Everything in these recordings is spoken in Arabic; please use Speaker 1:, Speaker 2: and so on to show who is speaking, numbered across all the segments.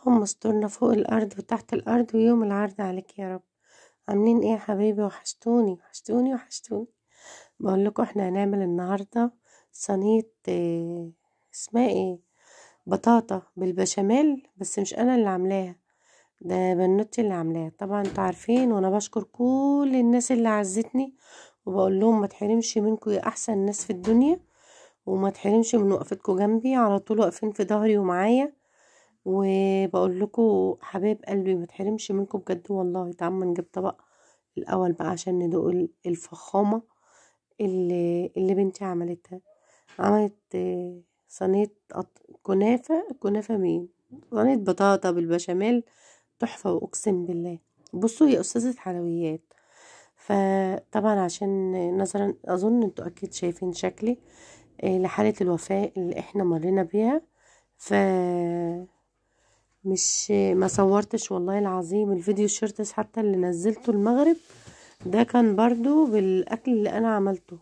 Speaker 1: اللهم استرنا فوق الأرض وتحت الأرض ويوم العرض عليك يا رب. عاملين ايه يا حبايبي؟ وحشتوني وحشتوني وحشتوني. بقول لكم احنا هنعمل النهارده صينيه اسمها ايه، بطاطا بالبشاميل، بس مش انا اللي عاملاها، ده بنوتي اللي عاملاها. طبعا انتوا عارفين، وانا بشكر كل الناس اللي عزتني وبقول لهم ما تحرمش منكم يا احسن ناس في الدنيا، وما تحرمش من وقفتكم جنبي، على طول واقفين في ظهري ومعايا. وبقول لكم حبايب قلبي ما تحرمش منكم بجد والله. تعالوا نجيب طبق الاول بقى عشان ندوق الفخامه اللي بنتي عملتها. عملت صينيه كنافه مين، صينيه بطاطا بالبشاميل، تحفه واقسم بالله. بصوا يا استاذه حلويات، فطبعا عشان نظرا اظن انتوا اكيد شايفين شكلي لحاله الوفاه اللي احنا مرينا بيها، ف مش ما صورتش والله العظيم الفيديو الشورتس حتى اللي نزلته المغرب ده كان برضو بالاكل اللي انا عملته.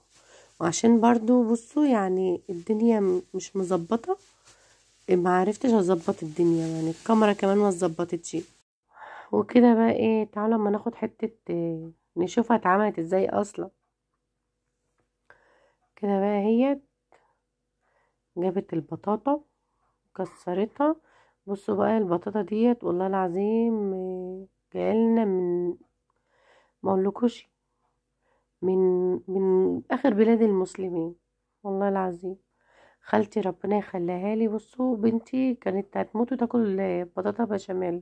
Speaker 1: وعشان برضو بصوا يعني الدنيا مش مظبطه، ما عرفتش اظبط الدنيا، يعني الكاميرا كمان ما ظبطتش. وكده بقى ايه، تعالوا اما ناخد حته نشوفها اتعملت ازاي اصلا. كده بقى هي جابت البطاطا كسرتها. بصوا بقى البطاطا ديت والله العظيم جايلنا من مقولكوش من من اخر بلاد المسلمين والله العظيم. خالتي ربنا يخليها لي، بصوا بنتي كانت هتموت وتاكل بطاطا بشاميل،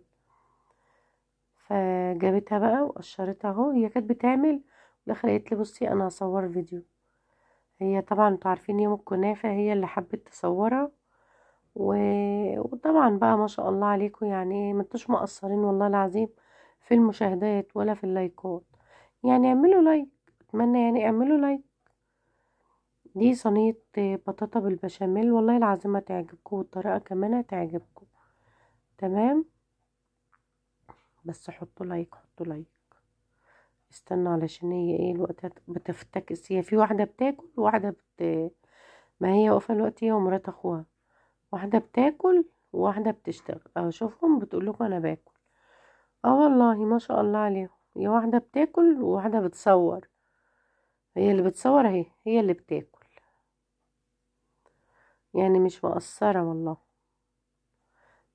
Speaker 1: فجابتها بقى وقشرتها اهو. هي كانت بتعمل والاخر قالت لي بصي انا هصور فيديو. هي طبعا انتوا عارفين يوم الكنافه هي اللي حبت تصورها و... وطبعا بقى ما شاء الله عليكم، يعني ما انتوش مقصرين والله العظيم في المشاهدات ولا في اللايكات. يعني اعملوا لايك، اتمنى يعني اعملوا لايك. دي صينية بطاطا بالبشاميل والله العظيم هتعجبكم، والطريقة كمان هتعجبكم. تمام، بس حطوا لايك حطوا لايك. استنوا علشان هي ايه الوقت بتفتكس. هي في واحدة بتاكل وواحدة ما هي واقفة الوقت هي ومرات اخوها، واحدة بتاكل وواحدة بتشتغل. اهو شوفهم بتقول لكم انا باكل. اه والله ما شاء الله عليهم، هي واحدة بتاكل وواحدة بتصور. هي اللي بتصور اهي هي اللي بتاكل، يعني مش مقصرة والله.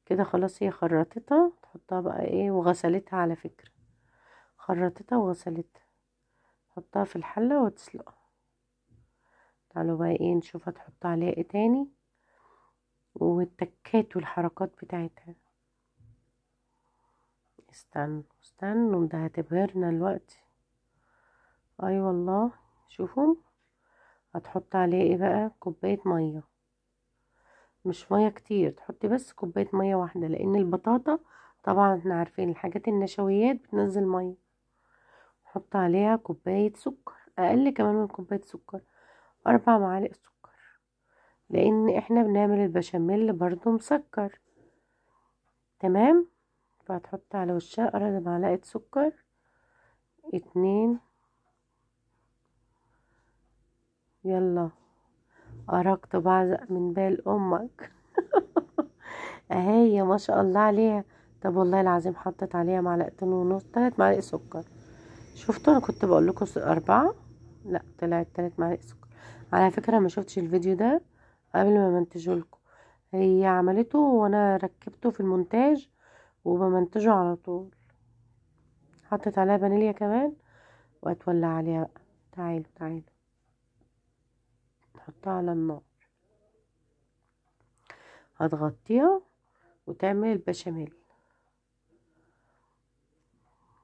Speaker 1: كده خلاص هي خرطتها، تحطها بقى ايه وغسلتها على فكرة، خرطتها وغسلتها. حطها في الحلة وتسلقها. تعالوا بقى ايه نشوف هتحط عليها ايه تاني والتكات والحركات بتاعتها. استنوا استنوا ده هتبهرنا الوقت. اي والله. شوفوا هتحط عليه ايه بقى، كوباية مية، مش مية كتير، تحطي بس كوباية مية واحدة، لان البطاطا طبعا احنا عارفين الحاجات النشويات بتنزل مية. حط عليها كوباية سكر، اقل كمان من كوباية سكر، 4 معالق سكر، لان احنا بنعمل البشاميل برضو مسكر. تمام، فهتحط على وشها 4 معلقة سكر، 2. يلا أراك بعزق من بال أمك. اهي ما شاء الله عليها. طب والله العظيم حطت عليها 1.5 معلقة، 3 معالق سكر. شفتوا انا كنت بقول لكم 4، لا طلعت 3 معالق سكر. على فكرة ما شفتش الفيديو ده قبل ما منتجه لكم، هي عملته وانا ركبته في المونتاج وبمنتجه على طول. حطت عليها فانيليا كمان وهتولع عليها بقى. تعالوا تعالوا نحطها على النار، هتغطيها وتعمل البشاميل.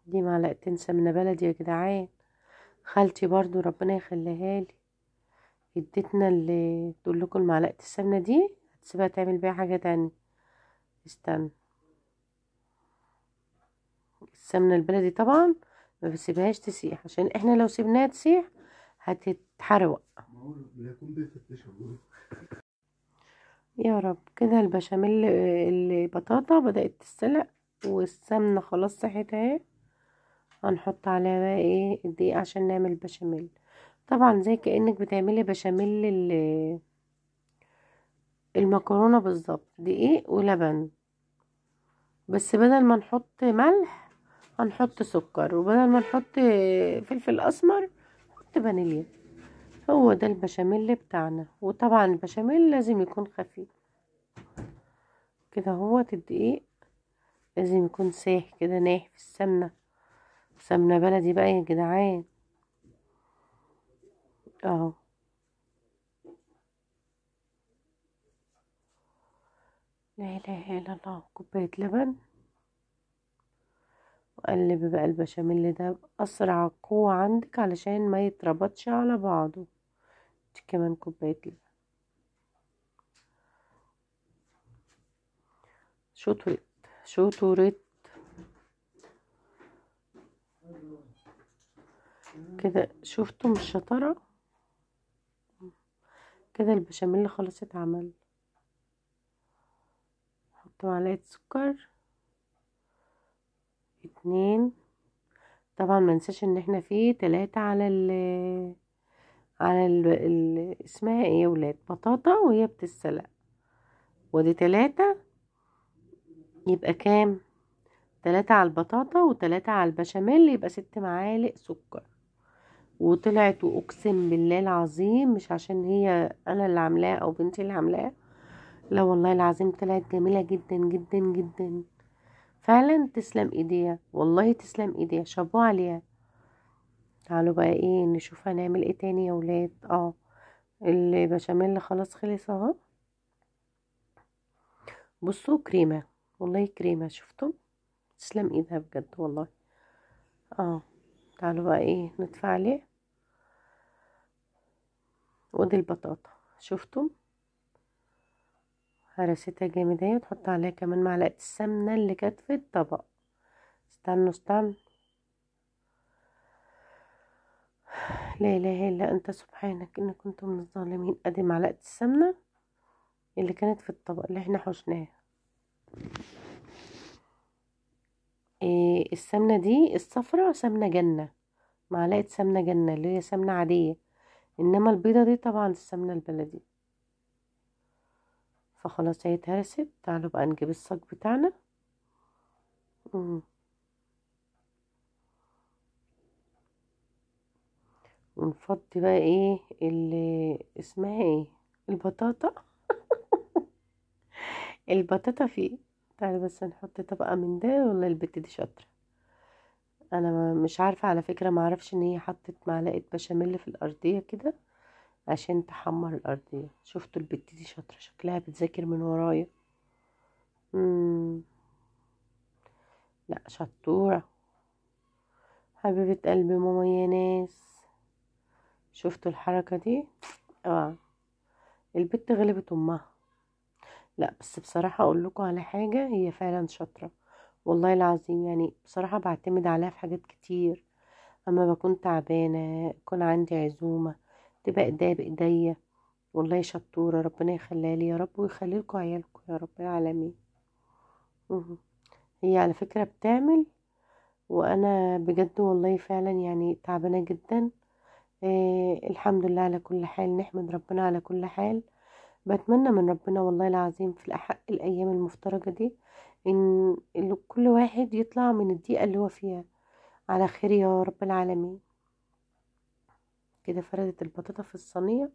Speaker 1: دي 2 معلقة سمنة بلدي يا جدعان. خالتي برضو ربنا يخليها لي ادتنا اللي تقول لكم 1 معلقة السمنة دي هتسيبها تعمل بيها حاجة تانية. استنى، السمنة البلدي طبعا ما بسيبهاش تسيح، عشان احنا لو سيبناها تسيح هتتحرق. يا رب. كده البشاميل البطاطا بدأت تتسلق والسمنة خلاص ساحت اهي. هنحط عليها بقى ايه الدقيق عشان نعمل بشاميل. طبعا زي كأنك بتعملي بشاميل المكرونة بالظبط، دقيق ولبن. بس بدل ما نحط ملح هنحط سكر، وبدل ما نحط فلفل اسمر نحط فانيليا. هو ده البشاميل بتاعنا. وطبعا البشاميل لازم يكون خفيف كده. هو الدقيق لازم يكون سايح كده، نايح في السمنة، سمنة بلدي بقى يا جدعان. اهو لا اله الا الله. كوباية لبن، وقلب بقى البشاميل ده بأسرع قوة عندك علشان ما يتربطش على بعضه. دي كمان كوباية لبن. شطرت شطرت كده. شفتوا مش شطرة كده؟ البشاميل خلاص اتعمل. حط معلقة سكر، 2. طبعا ما ننساش ان احنا فيه 3 اسمها ايه يا ولاد؟ بطاطا وهي بتتسلق. ودي 3، يبقى كام؟ 3 على البطاطا و3 على البشاميل، يبقى 6 معالق سكر. وطلعت، واقسم بالله العظيم مش عشان هي انا اللي عاملاها او بنتي اللي عاملاها، لا والله العظيم طلعت جميلة جدا جدا جدا. فعلا تسلم ايديها، والله تسلم ايديها، شابوه عليها. تعالوا بقى ايه نشوف هنعمل ايه تاني يا ولاد. البشاميل خلاص خلص اهو. بصوا كريمة، والله كريمة، شفتم؟ تسلم ايدها بجد والله. اه تعالوا بقى ايه ندفع عليه. ودي البطاطا، شفتم؟ هرستها جامد اهي. وتحط عليها كمان معلقة السمنة اللي كانت في الطبق. استنوا استنوا. لا اله الا انت سبحانك اني كنت من الظالمين. ادي معلقة السمنة اللي كانت في الطبق اللي احنا حشناه. إيه السمنة دي؟ الصفرة سمنة جنة، معلقة سمنة جنة اللي هي سمنة عادية. انما البيضة دي طبعا السمنة البلدي. فخلاص هي اتهرست. تعالوا بقى نجيب الصاج بتاعنا. مم. ونفضي بقى ايه اللي اسمها ايه، البطاطا. البطاطا فيه. تعالوا بس نحط طبقة من ده، ولا البت دي شاطرة؟ انا مش عارفة على فكرة، ما اعرفش ان هي حطت معلقة بشاميل في الارضية كده عشان تحمر الارضية. شفتوا البت دي شاطرة، شكلها بتذاكر من ورايا. مم. لا شطورة، حبيبة قلبي ماما يا ناس. شفتوا الحركة دي؟ اه البت غلبت امها. لا بس بصراحة اقول لكم على حاجة، هي فعلا شاطرة والله العظيم. يعني بصراحة بعتمد عليها في حاجات كتير. اما بكون تعبانة، يكون عندي عزومة، تبقى ايديا بايديا. والله شطورة، ربنا يخليها لي يا رب، ويخلي لكم عيالكم يا رب العالمين. مهم. هي على فكرة بتعمل، وانا بجد والله فعلا يعني تعبانة جدا. الحمد لله على كل حال، نحمد ربنا على كل حال. بتمنى من ربنا والله العظيم في الأحق الأيام المفترجة دي إن كل واحد يطلع من الضيقة اللي هو فيها على خير يا رب العالمين. كده فردت البطاطا في الصينية.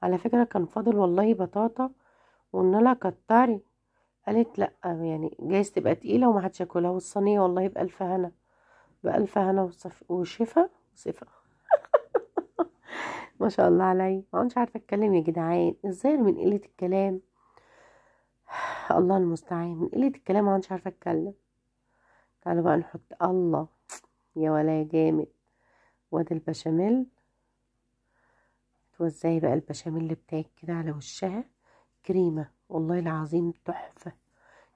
Speaker 1: على فكرة كان فاضل والله بطاطا، وقلنا لها كتري، قالت لأ يعني جايز تبقى تقيلة ومحدش ياكلها. والصينية والله بألف هنا، بألف هنا وشفا وصفا. ما شاء الله علي. ما مش عارفة اتكلم يا جدعان، الظاهر من قلة الكلام. الله المستعان، من قلة الكلام ما مش عارفة اتكلم. تعالوا بقى نحط الله، يا ولا جامد. وادي البشاميل. توزعي بقى البشاميل بتاعك كده على وشها. كريمة والله العظيم تحفة.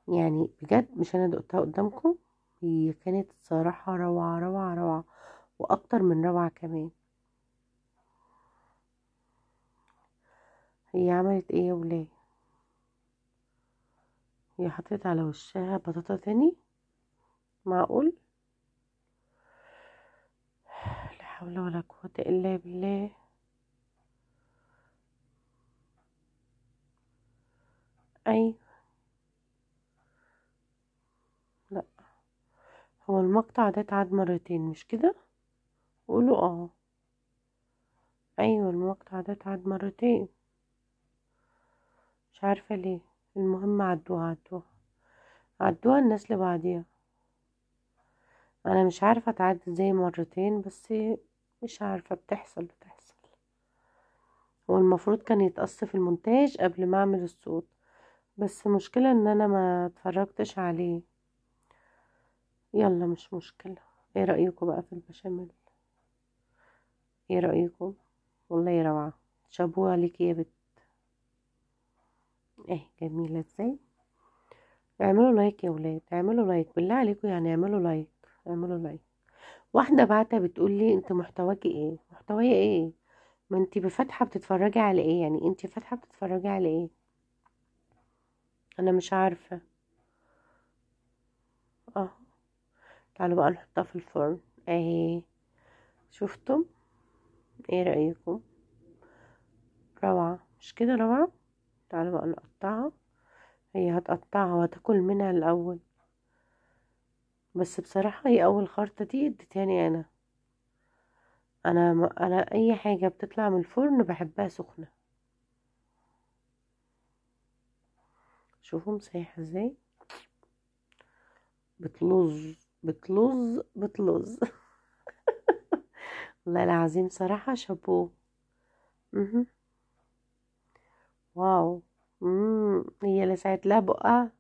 Speaker 1: يعني بجد مش انا دقتها قدامكم، هي كانت صراحة روعة روعة روعة، واكتر من روعة كمان. هي عملت ايه يا ولاد؟ هي حطيت على وشها بطاطا تاني؟ معقول؟ لا حول ولا قوة الا بالله. اي لا، هو المقطع ده اتعاد مرتين مش كده؟ قولوا اه. ايوه المقطع ده اتعاد مرتين، مش عارفة ليه. المهم عدوها عدوها عدوها الناس لبعضيها. انا مش عارفة اتعاد ازاي مرتين، بس مش عارفة، بتحصل. هو المفروض كان يتقص في المونتاج قبل ما اعمل الصوت، بس مشكلة ان انا ما اتفرجتش عليه. يلا مش مشكلة. ايه رأيكم بقى في البشاميل؟ ايه رأيكم؟ والله روعة. شابوه عليكي يا بت. ايه جميلة ازاي. اعملوا لايك يا ولاد، اعملوا لايك بالله عليكم، يعني اعملوا لايك. اعملوا لايك. واحدة بعتها بتقول لي انت محتواكي ايه؟ محتوايا ايه؟ ما انت بفتحة بتتفرجي على ايه؟ يعني انت فاتحة بتتفرجي على ايه؟ انا مش عارفة. اه. تعالوا بقى نحطها في الفرن اهي. شفتم؟ ايه رأيكم؟ روعة مش كده روعة؟ تعالوا بقى نقطعها. هي هتقطعها وهتاكل منها الأول، بس بصراحة هي أول خرطة دي اديتاني أنا أي حاجة بتطلع من الفرن بحبها سخنة. شوفوا مسيحة ازاي. بتلوز. والله العظيم صراحة شابوه. مهم. واو. هي لسعت لها بقها.